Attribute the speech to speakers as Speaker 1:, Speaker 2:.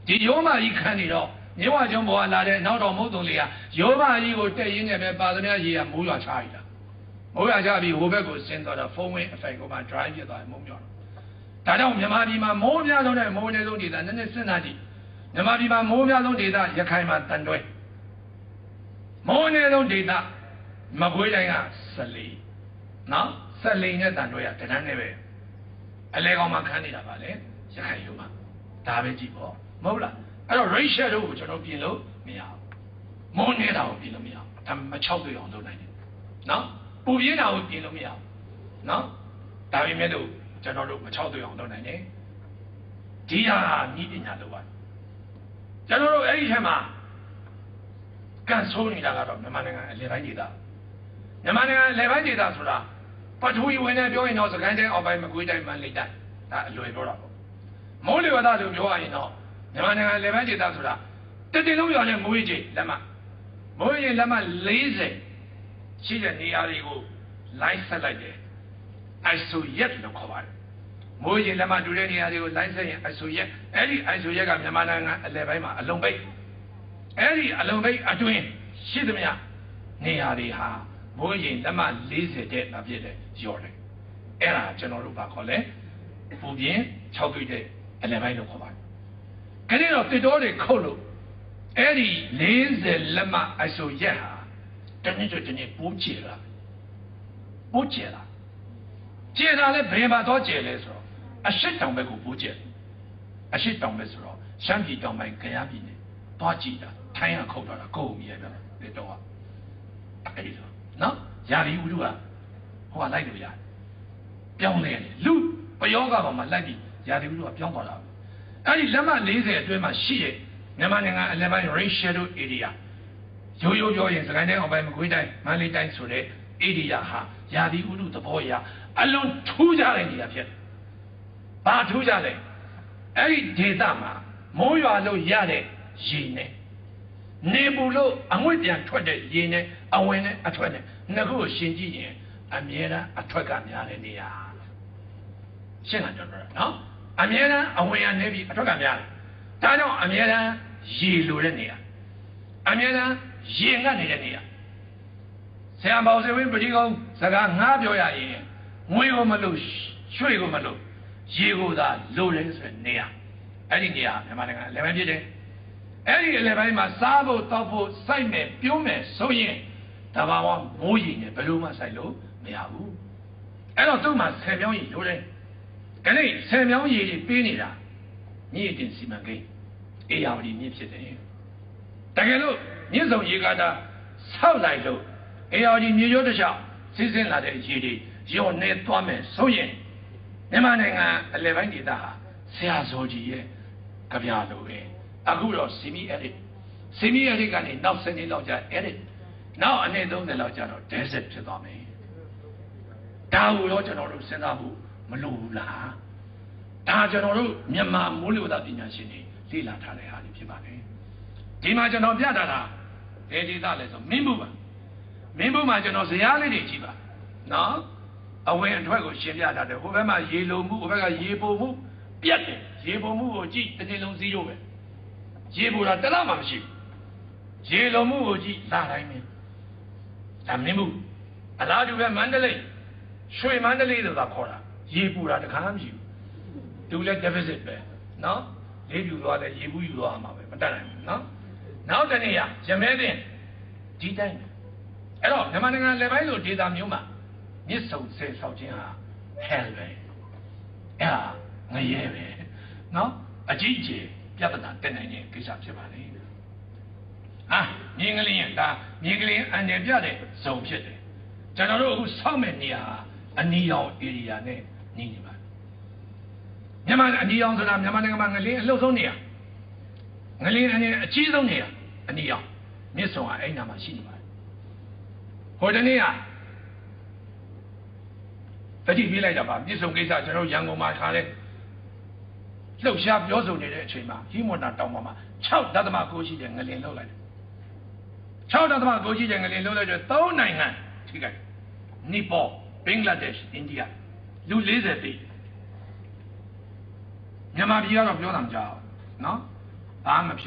Speaker 1: ဒီယောမကြီးခံနေတော့မြဝကျွန်းဘဝလာတဲ့နောက်တော်မဟုတ်သူလေးကယောမကြီးကိုတက်ရင်းနဲ့ပဲပါသမျှရေကမိုးရွာချလိုက်တာမိုးရွာချပြီးဟိုဘက်ကိုဆင်းသွားတော့ဖုံးဝင်းအဖိုင်ကိုမှ drive ဖြစ်သွားတယ်မုံပြောတော့ဒါကြောင့်မြန်မာပြည်မှာမိုးများဆုံးနဲ့မိုးနည်းဆုံးဒေသနည်းနည်းစဉ်းစားကြည့်မြန်မာပြည်မှာမိုးများဆုံးဒေသရခိုင်မှာတန်တွဲမိုးနည်းဆုံးဒေသမကွေးတိုင်းက14နော်14နဲ့တန်တွဲကတန်းနဲ့ပဲအလဲကောင်မှခန်းနေတာပါလေရခိုင်ရိုးမှာဒါပဲကြည့်ပေါ့မဟုတ်လားအဲ့တော့ ratio တို့ကိုကျွန်တော်ပြင်လို့မရဘူးမိုးနေတာကိုပြင်လို့မရဘူးဒါမ6တွေ့အောင်လုပ်နိုင်တယ်နော်ပူပြင်းတာကိုပြင်လို့မရဘူးနော်ဒါပေမဲ့လို့ကျွန်တော်တို့မ6တွေ့အောင်လုပ်နိုင်တယ်ဒီဟာဤပညာလုပ်ပါကျွန်တော်တို့အဲ့ဒီထဲမှာကန်ဆိုးနေတာကတော့မြန်မာနိုင်ငံအလယ်ပိုင်းဒေသမြန်မာနိုင်ငံအလယ်ပိုင်းဒေသဆိုတာပထဝီဝင်နဲ့ပြောရင်တော့စကိုင်းတိုင်းအောက်ပိုင်းမကွေးတိုင်းမန္တလေးတိုင်းဒါအလွယ်ပြောတာပေါ့မိုးလေဝသလို့ပြောရရင်တော့မြန်မာနိုင်ငံအလယ်ပိုင်းဒေသဆိုတာတစ်တင်လုံးရွာနဲ့မိုးရေချိန်လက်မမိုးရေချိန်လက်မ40ရှိတဲ့နေရာတွေကို line ဆက်လိုက်တယ် ISO ရက်လို့ခေါ်ပါတယ်မိုးရေချိန်လက်မတူတဲ့နေရာတွေကို line ဆက်ရင် ISO ရက်အဲ့ဒီ ISO ရက်ကမြန်မာနိုင်ငံအလယ်ပိုင်းမှာအလုံးပိတ်အဲ့ဒီအလုံးပိတ်အတွင်းရှိသမျှနေရာတွေဟာမိုးရေချိန်လက်မ40တဲ့မပြည့်တဲ့ရော်တယ်အဲ့ဒါကျွန်တော်တို့ဘာခေါ်လဲပူပြင်း6တွေ့တဲ့အလယ်ပိုင်းလို့ခေါ်ပါတယ်ခဏတော့တစ်တော်တွေခုတ်လို့အဲ့ဒီ40လက်မ ISO ရက်ဟာတနည်းတနည်းပိုးကျလာပိုးကျလာကျလာလဲဘယ်မှာတော့ကျလဲဆိုတော့အရှိတောင်ဘက်ကိုပိုးကျအရှိတောင်ဘက်ဆိုတော့ရှမ်းပြည်တောင်ပိုင်းကယားပြည်နယ်သွားကြည့်တာထိုင်းကခုတ်တော့တာကိုယ်မြည်တယ်ဒီတော့အဲ့ဒီတော့နော်ယာရီဥဒုကဟိုကလိုက်လို့ရတယ်ပြောင်းလဲတယ်လူပယောဂကောင်မှလိုက်ပြီးယာရီဥဒုကပြောင်းသွားတာအဲ့ဒီလက်မ40အတွင်းမှာရှိရဲ့မြန်မာနိုင်ငံအလယ်ပိုင်း rain shadow area ရိုးရိုးပြောရင်စကိုင်းတိုင်းအောက်ပိုင်းမကွေးတိုင်းမန္တလေးတိုင်းဆိုတဲ့ area ဟာယာဒီဥတုသဘောအရအလွန်ထူးခြားတဲ့နေရာဖြစ်တယ်။ဘာထူးခြားလဲ။အဲ့ဒီဒေသမှာမိုးရွာလို့ရတဲ့ရေနဲ့နေပူလို့အငွေ့ပြန်ထွက်တဲ့ရေနဲ့အဝင်နဲ့အထွက်နဲ့နှစ်ခုကိုရှင်းကြည့်ရင်အမြဲတမ်းအထွက်ကများတဲ့နေရာ။ရှင်းတာကျွန်တော်နော်။အမြဲတမ်းအဝင်ကနေပြီးအထွက်ကများတယ်။ဒါကြောင့်အမြဲတမ်းရေလိုတဲ့နေရာအမြဲတမ်းရေငတ်နေတဲ့နေရာဆရာမောင်စေဝင်းပတိကုန်းစကားငါပြောရရင်ငွေကိုမလို့ရွှေကိုမလို့ရေကိုသာလိုတယ်ဆိုတဲ့နေရာအဲ့ဒီနေရာမြန်မာနိုင်ငံအလယ်ပိုင်းဖြစ်တယ်အဲ့ဒီအလယ်ပိုင်းမှာစားဖို့တောက်ဖို့စိုက်မယ်ပြုံးမယ်ဆိုရင်တဘာဝမိုးရေနဲ့ဘယ်လိုမှစိုက်လို့မရဘူးအဲ့တော့သူ့မှာဆယ်ပြောင်းရေလိုတယ်ခဏဆယ်ပြောင်းရေတွေပေးနေတာမြစ်တင်စီမံကိန်းအေယာဝတီမြစ်ဖြစ်တယ်တကယ်လို့မြစ်စုံရေကားတာဆောက်လိုက်လို့အေယာဝတီမြေရိုးတစ်လျှောက်စီးဆင်းလာတဲ့ရေတွေရော့နေသွားမယ်ဆိုရင်မြန်မာနိုင်ငံအလယ်ပိုင်းဒေသဟာဆရာဇော်ကြီးရဲ့ကြပြလိုပဲအခုတော့ semi edit ကနေနောက်7နှစ်လောက်ကြာ edit နောက်အနည်း30လောက်ကြာတော့ desert ဖြစ်သွားမယ်ဒါကိုတော့ကျွန်တော်တို့စဉ်းစားဖို့မလိုဘူးလားဒါကျွန်တော်တို့မြန်မာမိုးလေဝသပညာရှင်တွေလေ့လာထားတဲ့ဟာတွေဖြစ်ပါတယ်ဒီမှာကျွန်တော်ပြတာတာဘယ်ဒေသလဲဆိုမင်းဘူးပါမင်းဘူးမှာကျွန်တော်ဇယားလေးတွေကြည့်ပါနော်အဝင်အထွက်ကိုရှင်းပြတာတယ်ဟိုဘက်မှာရေလုံမှုဟိုဘက်ကရေပိုမှုပြတ်တယ်ရေပိုမှုကိုကြည့်တစ်နေ့လုံး0ပဲရေပိုတာတစ်လောက်မှမရှိဘူးရေလုံမှုကိုကြည့်လာတိုင်းပဲဒါမင်းဘူးအလားတူပဲမန္တလေးရွှေမန္တလေးဆိုတာခေါ်တာရေပူတာတခါမှမရှိဘူးသူလည်း deficit ပဲနော်လေးပြူသွားတယ်ရေဘူးယူသွားမှာပဲမတတ်နိုင်ဘူးနော်နောက်တနေ့ရမဲတဲ့ဒီတိုင်းအဲ့တော့မြန်မာနိုင်ငံလယ်ပိုင်းလိုဒေသမျိုးမှာမြစ်ဆုံဆဲဆောက်ခြင်းဟာ hell ပဲအဲ့ဒါငရဲပဲနော်အကြီးအကျယ်ပြဿနာတက်နိုင်တဲ့ကိစ္စဖြစ်ပါလေဟာမြင်းကလေးရင်ဒါမြင်းကလေးအန်တယ်ပြတဲ့ဇုံဖြစ်တယ်ကျွန်တော်တို့အခုဆောက်မဲ့နေရာအနီရောင် area နဲ့နေနေပါမြန်မာအနီရောင်ဆိုတာမြန်မာနိုင်ငံမှာငလင်းအလှုပ်ဆုံးနေရငလင်းအနေအကြီးဆုံးနေရအနီရောင်မြစ်ဆုံကအဲ့နာမှာရှိနေပါတယ်ဟိုတနေ့ကတတိပြေးလိုက်တာပါမြစ်ဆုံကိစ္စကျွန်တော်ရန်ကုန်မှာထားတဲ့လှုပ်ရှားပြောဆိုနေတဲ့အချိန်မှာဟီမွန်တာတောင်ပေါ်မှာ6.9ရှိတဲ့ငလင်းလှုပ်လိုက်တယ်6.9ရှိတဲ့ငလင်းလှုပ်လိုက်တော့3နိုင်ငံထိခိုက်နီပေါဘင်္ဂလားဒေ့ရှ်အိန္ဒိယလူ40တိမြန်မာပြည်ကတော့ပြောတာမကြောက်နော် ဘာမှမဖြစ်